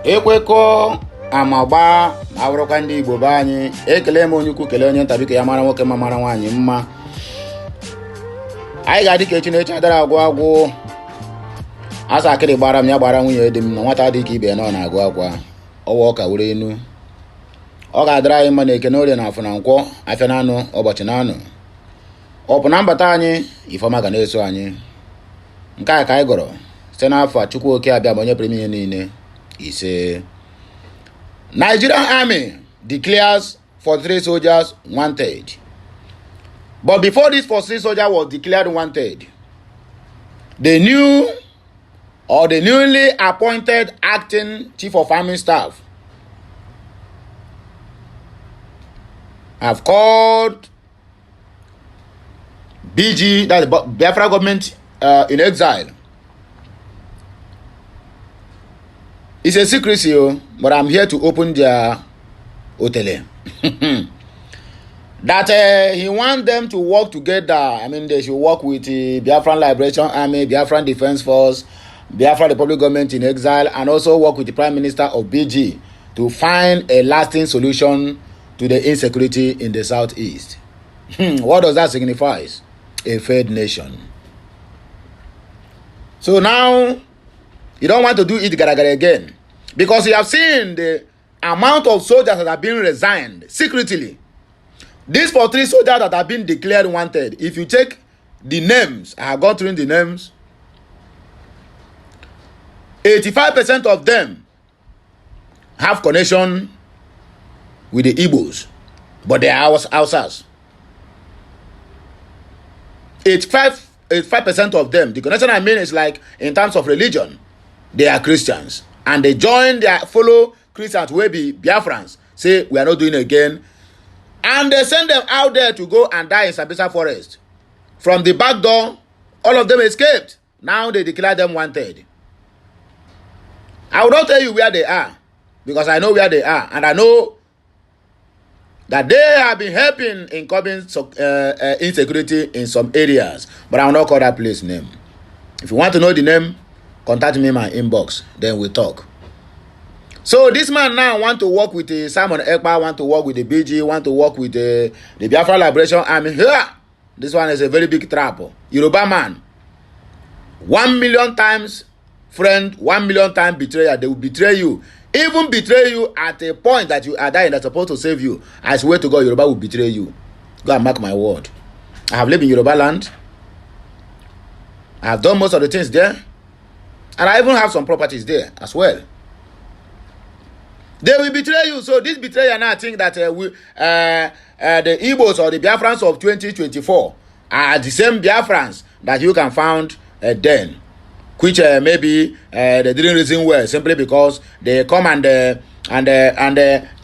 Ekweko amagba awụrụkwa ndị Igbo be anyị. Ekele m onye ukwu kele onye nta, biko ya mara nwoke ma mara nwaanyị mma. Anyị ga-adị ka echi na-echi adara agwụ agwụ. Asa akịrị gbara m ya gbara nwunye dị m na nwata dị ka ibe nọ na-agụ akwa. Ọwa ọka were enu. Ọ ga-adịrị anyị mma na eke na orie na afọ na nkwọ, afịa na anụ, ụbọchị na anụ. Ọ bụ na mbata anyị ifeọma ga na-eso anyị. Nke a ka anyị gọrọ site n'afọ Chukwu oke abịa ma onye pụrụ ihe niile. Ise. Nigerian Army declares 43 soldiers wanted. But before this 43 soldier was declared wanted, the newly appointed acting chief of army staff have called BG, that the Biafra government in exile. It's a secrecy, but I'm here to open their hotel. That he wants them to work together. I mean, they should work with the Biafran Liberation Army, Biafran Defense Force, Biafra Republic Government in exile, and also work with the Prime Minister of BG to find a lasting solution to the insecurity in the southeast. What does that signify? A failed nation. So now, you don't want to do it garagara again, because you have seen the amount of soldiers that have been resigned secretly. These 43 soldiers that have been declared wanted, if you take the names, I have gone through the names, 85% of them have connection with the Igbos, but they are Hausas. 85% of them, the connection I mean is like in terms of religion, they are Christians, and they join their fellow Christians who will be Biafrans, say we are not doing it again, and they send them out there to go and die in Sambisa forest. From the back door, all of them escaped. Now they declare them wanted. I will not tell you where they are, because I know where they are, and I know that they have been helping in curbing insecurity in some areas, but I will not call that place name. If you want to know the name, contact me in my inbox, then we'll talk. So this man now want to work with Simon Ekpa, want to work with the BG, want to work with the Biafra Liberation Army. Here, this one is a very big trap. Yoruba man, 1 million times friend, 1 million times betrayer. They will betray you. Even betray you at a point that you are dying, that's supposed to save you. I swear to God, Yoruba will betray you. Go and mark my word. I have lived in Yoruba land. I have done most of the things there. And I even have some properties there as well. They will betray you. So this betrayer now think that the Igbos or the Biafrans of 2024 are the same Biafrans that you can find then, which maybe they didn't reason well simply because they come and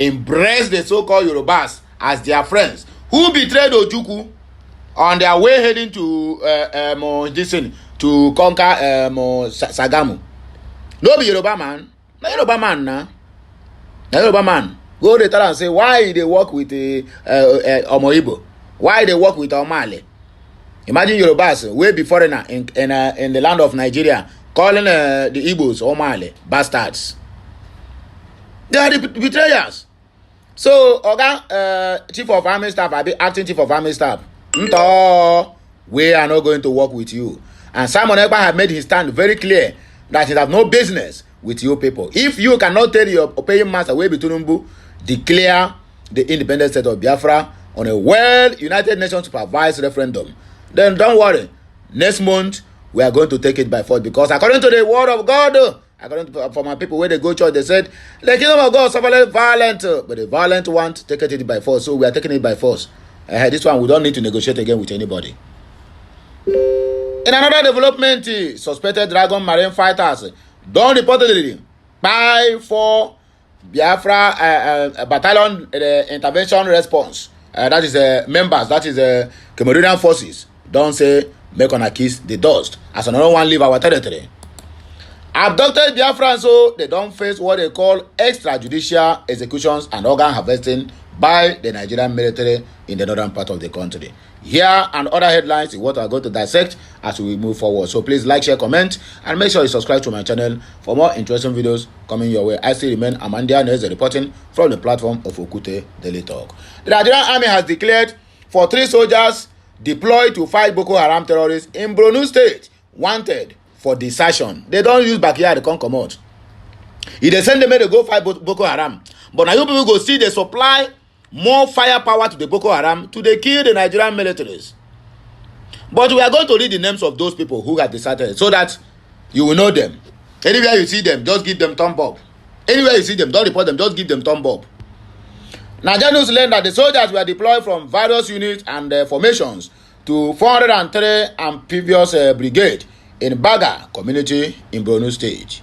embrace the so-called Yorubas as their friends who betrayed Ojukwu on their way heading to to conquer Sagamu. No be Yoruba man. No Yoruba man now. Yoruba man, go to tell and say why they work with Omo Igbo, why they work with Omale. Imagine Yorubas way be foreigner in the land of Nigeria calling the Igbos Omale bastards. They are the betrayers. So Oga chief of army staff, acting chief of army staff, we are not going to work with you. And Simon Ekpa have made his stand very clear that he has no business with your people. If you cannot tell your paying master way Tunumbu declare the independent state of Biafra on a United Nations supervised referendum, then don't worry. Next month we are going to take it by force, because according to the word of God, according to for my people where they go church, they said the kingdom of God suffer violent, but the violent want take it by force. So we are taking it by force. This one we don't need to negotiate again with anybody. In another development, suspected Dragon Marine fighters don't reportedly buy for Biafra battalion intervention response. That is members, that is Cameroonian forces. Don't say make on a kiss the dust as another one leave our territory. Abducted Biafrans, so they don't face what they call extrajudicial executions and organ harvesting by the Nigerian military in the northern part of the country. Here and other headlines is what we are going to dissect as we move forward. So please like, share, comment, and make sure you subscribe to my channel for more interesting videos coming your way. I still remain Amandia Neze reporting from the platform of Okute Daily Talk. The Nigerian army has declared for 3 soldiers deployed to fight Boko Haram terrorists in Borno State wanted for desertion. They don't use backyard, they can't come out. If they send them to go fight Boko Haram, but now you people go see they supply more firepower to the Boko Haram to they kill the Nigerian militaries. But we are going to read the names of those people who have deserted so that you will know them. Anywhere you see them, just give them thumb up. Anywhere you see them, don't report them, just give them thumb up. Nigerian news learned that the soldiers were deployed from various units and formations to 403 amphibious brigade in Baga community in Borno State.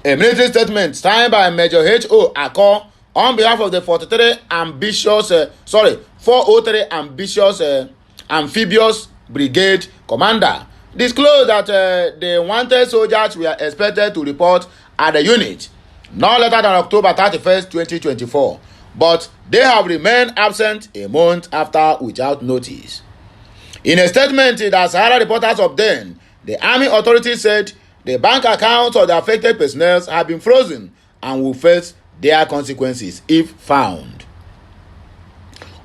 A military statement signed by Major H.O. Akon on behalf of the 403 ambitious amphibious brigade commander disclosed that the wanted soldiers were expected to report at the unit no later than October 31st, 2024, but they have remained absent a month after without notice. In a statement that Sahara reporters obtained, the army authorities said the bank accounts of the affected personnel have been frozen and will face their consequences if found.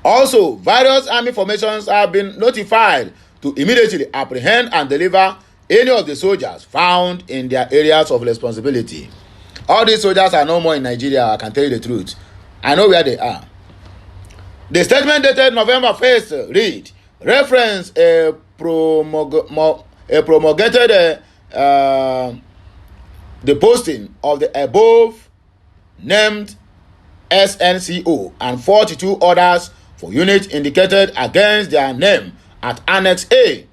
Also, various army formations have been notified to immediately apprehend and deliver any of the soldiers found in their areas of responsibility. All these soldiers are no more in Nigeria, I can tell you the truth. I know where they are. The statement dated November 1st read, reference a promulgated the posting of the above named SNCO and 42 others for units indicated against their name at Annex A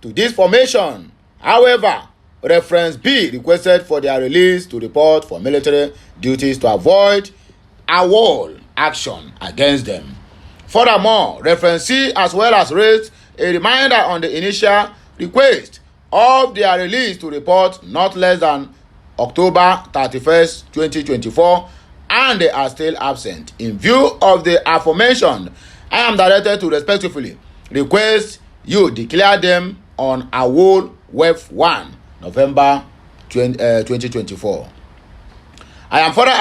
to this formation. However, reference B requested for their release to report for military duties to avoid AWOL action against them. Furthermore, reference C as well as raised a reminder on the initial request of their release to report not less than October 31st, 2024, and they are still absent. In view of the aforementioned, I am directed to respectively request you declare them on AWOL Web 1, November 2024. I am further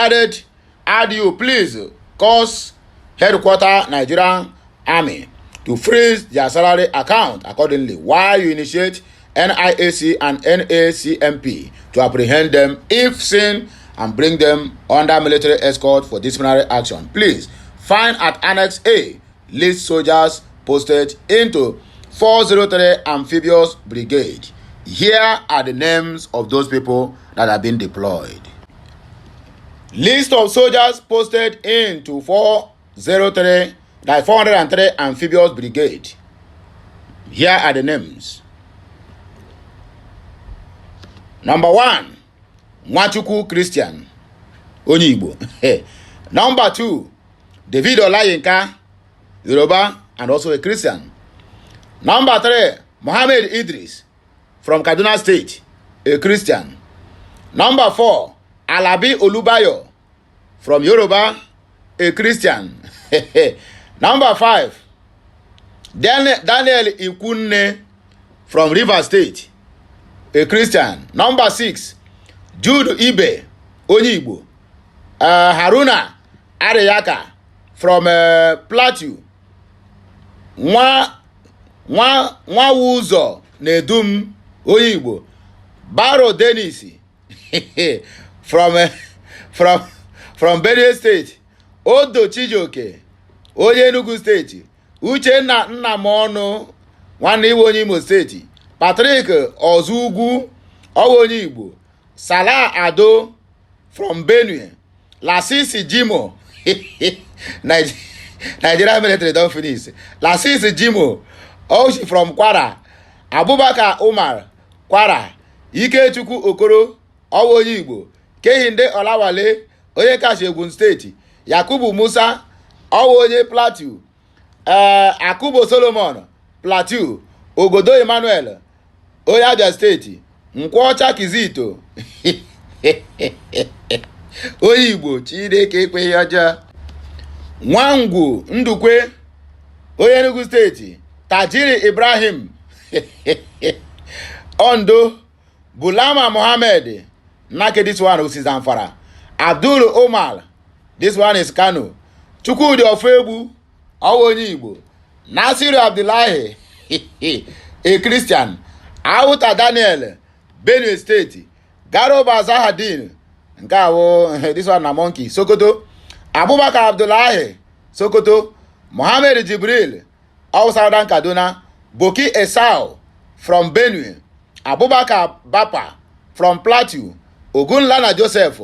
add you please cause headquarter Nigerian Army to freeze their salary account accordingly while you initiate NIAC and NACMP to apprehend them if seen and bring them under military escort for disciplinary action. Please find at Annex A list soldiers posted into 403 Amphibious Brigade. Here are the names of those people that have been deployed. List of soldiers posted into 403 Amphibious Brigade. Here are the names. Number 1, Nwachukwu Christian, onye Igbo. Number 2, David Olayinka, Yoruba and also a Christian. Number 3, Mohammed Idris from Kaduna State, a Christian. Number 4, Alabi Olubayo from Yoruba, a Christian. Number 5, Daniel Ikunne from Rivers State, a Christian. Number 6, Jude Ibe, onye Igbo. Haruna Ariyaka from Plateau. Nwawuzo Nedum, onye Igbo. Baro Dennis from Benue State. Odo Chijoke, onye Enugu State. Uchenna Nnamonu, nwanne iwe onye Imo State. Patrick Ozugwu, onye Igbo. Salah Ado from Benue. Lasisi Jimo. Nigeria military don't finish. Lasisi Jimo, Oshi from Kwara. Abubakar Umar, Kwara. Ikechukwu Okoro, onye Igbo. Kehinde Olawale, onye Kashi Ogun State. Yakubu Musa, onye Plateau. Akubo Solomon, Plateau. Ogodo Emmanuel, onye Abia State. Nkwocha Kizito, onye Igbo. Chineke ekweghị ọjọọ. Nwangwu Ndukwe, onye Enugu steeti Tajiri Ibrahim Ondo, Bulama Mohammed, Nake, this one is Zamfara, Abdul Omar, this one is Kano, Chukwudi Ofebu, Awonyi Igbo, Nasiru Abdullahi, a Christian, Auta Daniel, Benue State, Garoba Zahadin, this one a monkey, Sokoto, Abubakar Abdullahi, Sokoto, Mohammed Jibril, all Southern Kaduna, Boki Esau from Benue, Abubakar Bapa from Plateau, Ogunlana Joseph,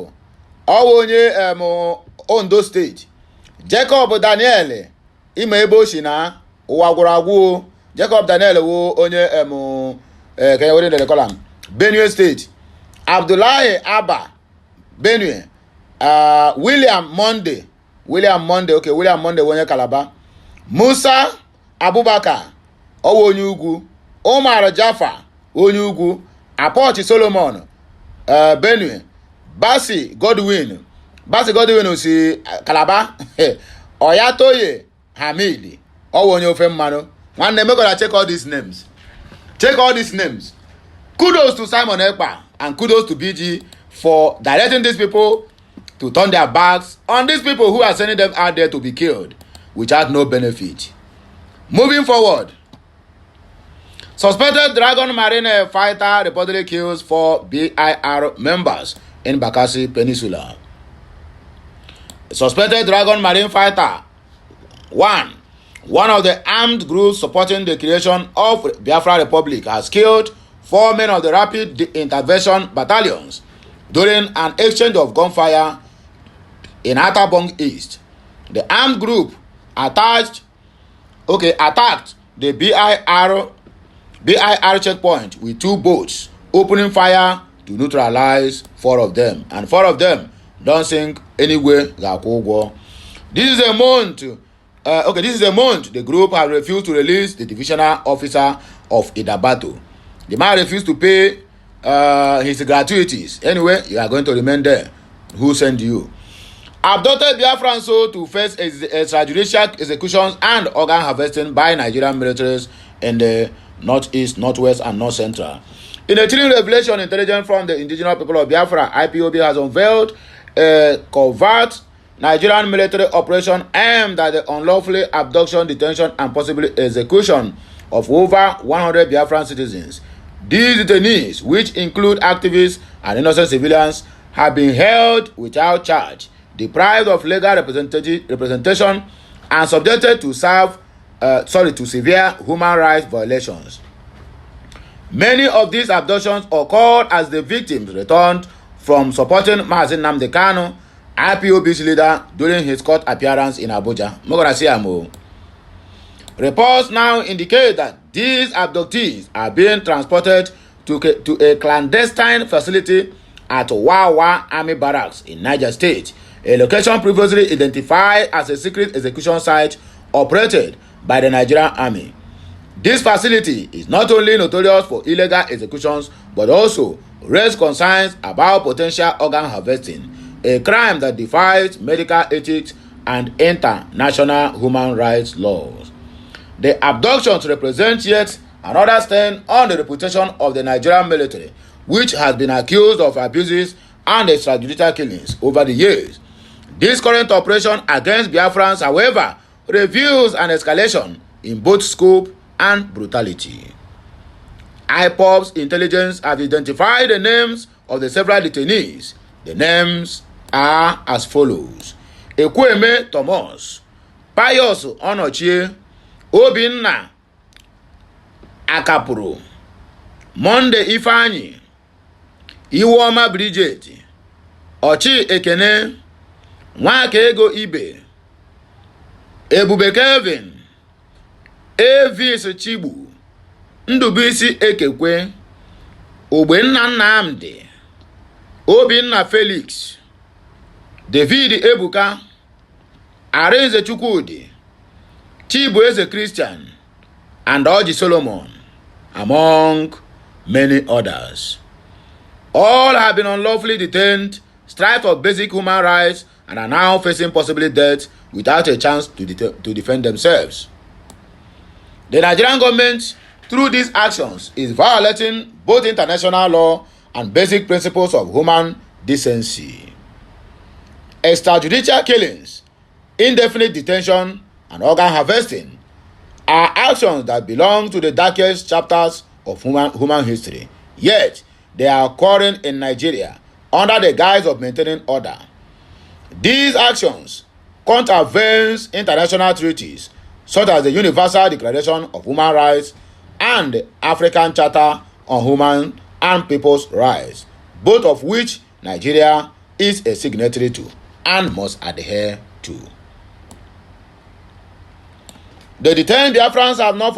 Awonye Ondo State, Jacob Daniel, Imebo Shina, Uwaguragu, Jacob Daniel wo onye kaya wori de kolam Benue State, Abdullahi Abba Benue, William Monday, okay, William Monday wonye Calabar, Musa Abubakar onye ugwu, Omar Jaffa onye ugwu, Apochi Solomon Benue, Basi Godwin si Calabar, Oyatoye Hamid onye ofe mmanụ. One name, gonna check all these names. Check all these names. Kudos to Simon Ekpa and kudos to BG for directing these people to turn their backs on these people who are sending them out there to be killed without no benefit. Moving forward, suspected Dragon Marine fighter reportedly kills 4 BIR members in Bakassi Peninsula. Suspected Dragon Marine fighter, one of the armed groups supporting the creation of Biafra Republic, has killed 4 men of the Rapid Intervention Battalions during an exchange of gunfire in Atabong East. The armed group attacked the BIR checkpoint with 2 boats, opening fire to neutralize 4 of them, and 4 of them don't sink anywhere. This is a month. The group has refused to release the divisional officer of Idabato. The man refused to pay his gratuities. Anyway, you are going to remain there. Who sent you? Abducted Biafran sold to face extrajudicial executions and organ harvesting by Nigerian militaries in the northeast, northwest, and north central. In a chilling revelation, intelligence from the indigenous people of Biafra, IPOB has unveiled a covert Nigerian military operation aimed at the unlawfully abduction, detention, and possibly execution of over 100 Biafran citizens. These detainees, which include activists and innocent civilians, have been held without charge, deprived of legal representation, and subjected to severe human rights violations. Many of these abductions occurred as the victims returned from supporting Mazi Nnamdi Kanu, IPOB's leader, during his court appearance in Abuja. Reports now indicate that these abductees are being transported to a clandestine facility at Wawa Army Barracks in Niger State, a location previously identified as a secret execution site operated by the Nigerian Army. This facility is not only notorious for illegal executions, but also raised concerns about potential organ harvesting, a crime that defies medical ethics and international human rights laws. The abductions represent yet another stain on the reputation of the Nigerian military, which has been accused of abuses and extrajudicial killings over the years. This current operation against Biafrans, however, reveals an escalation in both scope and brutality. IPOB's intelligence has identified the names of the several detainees. The names are as follows: Ekweme Thomas, Pius Onochie, Obinna Akapuru, Monde Ifeanyi, Iwoma Bridget, Ochi Ekene, Nwake Ego Ibe, Ebube Kevin, Avis Chibu, Ndubisi Ekekwe, Ogbenna Nnamdi, Obinna Felix, David Ebuka, Arinze Chukwudi, Chibueze Christian, and Oji Solomon, among many others. All have been unlawfully detained, stripped of basic human rights, and are now facing possibly death without a chance to defend themselves. The Nigerian government, through these actions, is violating both international law and basic principles of human decency. Extrajudicial killings, indefinite detention, and organ harvesting are actions that belong to the darkest chapters of human history. Yet, they are occurring in Nigeria under the guise of maintaining order. These actions contravene international treaties such as the Universal Declaration of Human Rights and the African Charter on Human and People's Rights, both of which Nigeria is a signatory to and must adhere to. The detained Biafrans have not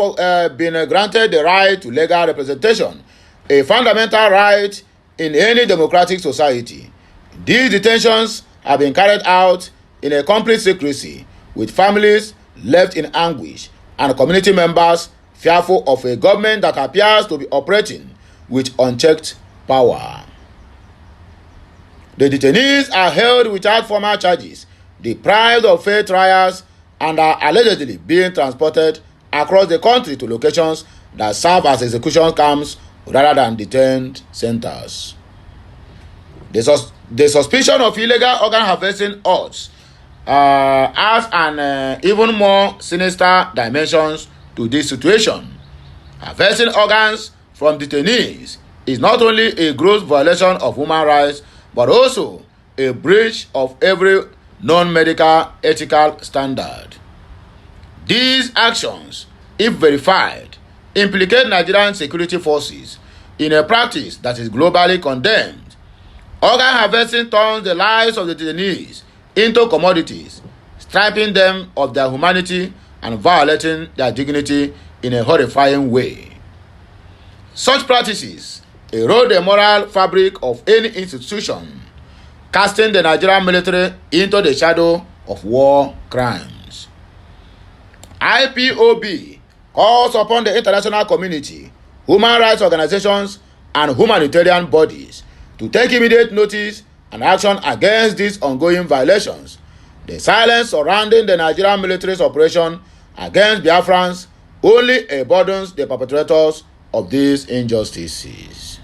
been granted the right to legal representation, a fundamental right in any democratic society. These detentions have been carried out in a complete secrecy, with families left in anguish and community members fearful of a government that appears to be operating with unchecked power. The detainees are held without formal charges, deprived of fair trials, and are allegedly being transported across the country to locations that serve as execution camps rather than detained centers. The suspicion of illegal organ harvesting odds adds an even more sinister dimensions to this situation. Harvesting organs from detainees is not only a gross violation of human rights, but also a breach of every non-medical ethical standard. These actions, if verified, implicate Nigerian security forces in a practice that is globally condemned. Organ harvesting turns the lives of the detainees into commodities, stripping them of their humanity and violating their dignity in a horrifying way. Such practices erode the moral fabric of any institution, casting the Nigerian military into the shadow of war crimes. IPOB calls upon the international community, human rights organizations, and humanitarian bodies to take immediate notice and action against these ongoing violations. The silence surrounding the Nigerian military's operation against Biafrans only burdens the perpetrators of these injustices.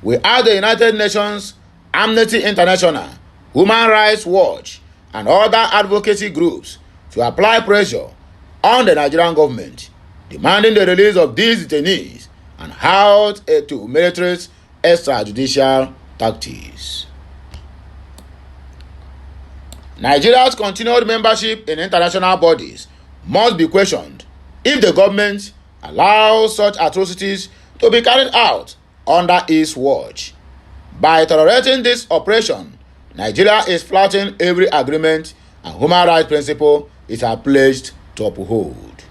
We urge the United Nations, Amnesty International, Human Rights Watch, and other advocacy groups to apply pressure on the Nigerian government, demanding the release of these detainees and halt to military's extrajudicial tactics. Nigeria's continued membership in international bodies must be questioned if the government allows such atrocities to be carried out under its watch. By tolerating this operation, Nigeria is flouting every agreement and human rights principle it has pledged to uphold.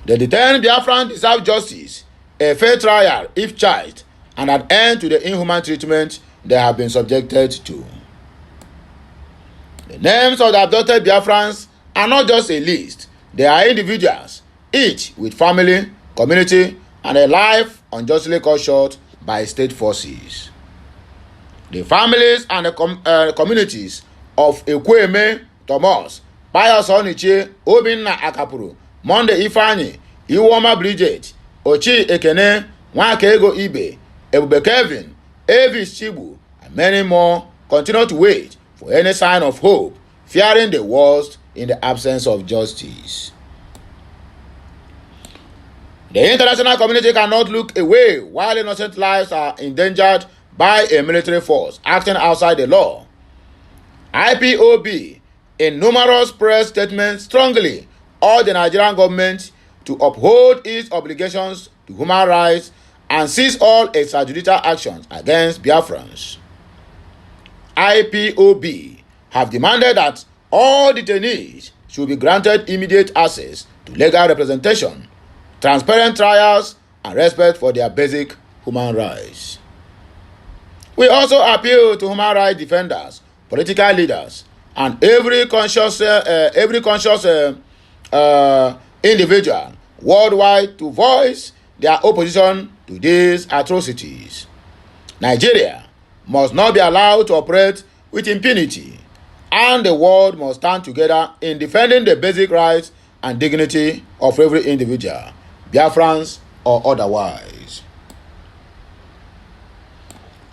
The detained Biafrans deserve justice, a fair trial if charged, and an end to the inhuman treatment they have been subjected to. The names of the abducted Biafrans are not just a list, they are individuals, each with family, community, and a life unjustly cut short by state forces. The families and the communities of Ekweme, Thomas, Pius Onichie, Obinna Akapuru, Monday Ifeanyi, Iwoma Bridget, Ochi Ekene, Nwakego Ibe, Ebube Kevin, Avis Chibu, and many more continue to wait for any sign of hope, fearing the worst in the absence of justice. The international community cannot look away while innocent lives are endangered by a military force acting outside the law. IPOB, in numerous press statements, strongly urged the Nigerian government to uphold its obligations to human rights and cease all extrajudicial actions against Biafrans. IPOB have demanded that all detainees should be granted immediate access to legal representation, transparent trials, and respect for their basic human rights. We also appeal to human rights defenders, political leaders, and every conscious individual worldwide to voice their opposition to these atrocities. Nigeria must not be allowed to operate with impunity, and the world must stand together in defending the basic rights and dignity of every individual, Biafrans or otherwise.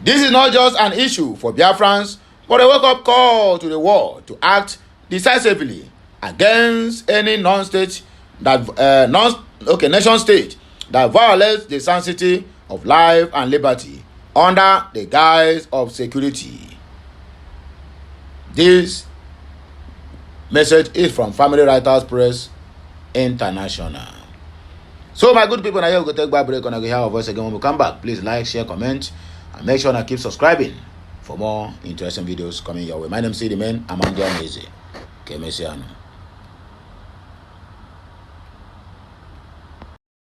This is not just an issue for Biafrans, but a wake-up call to the world to act decisively against any nation state that violates the sanctity of life and liberty under the guise of security. This message is from Family Writers Press International. So my good people, now you go take back break and I go hear our voice again when we come back. Please like, share, comment, and make sure to keep subscribing for more interesting videos coming your way. My name is the man, Amanda Meze. Kemesiano.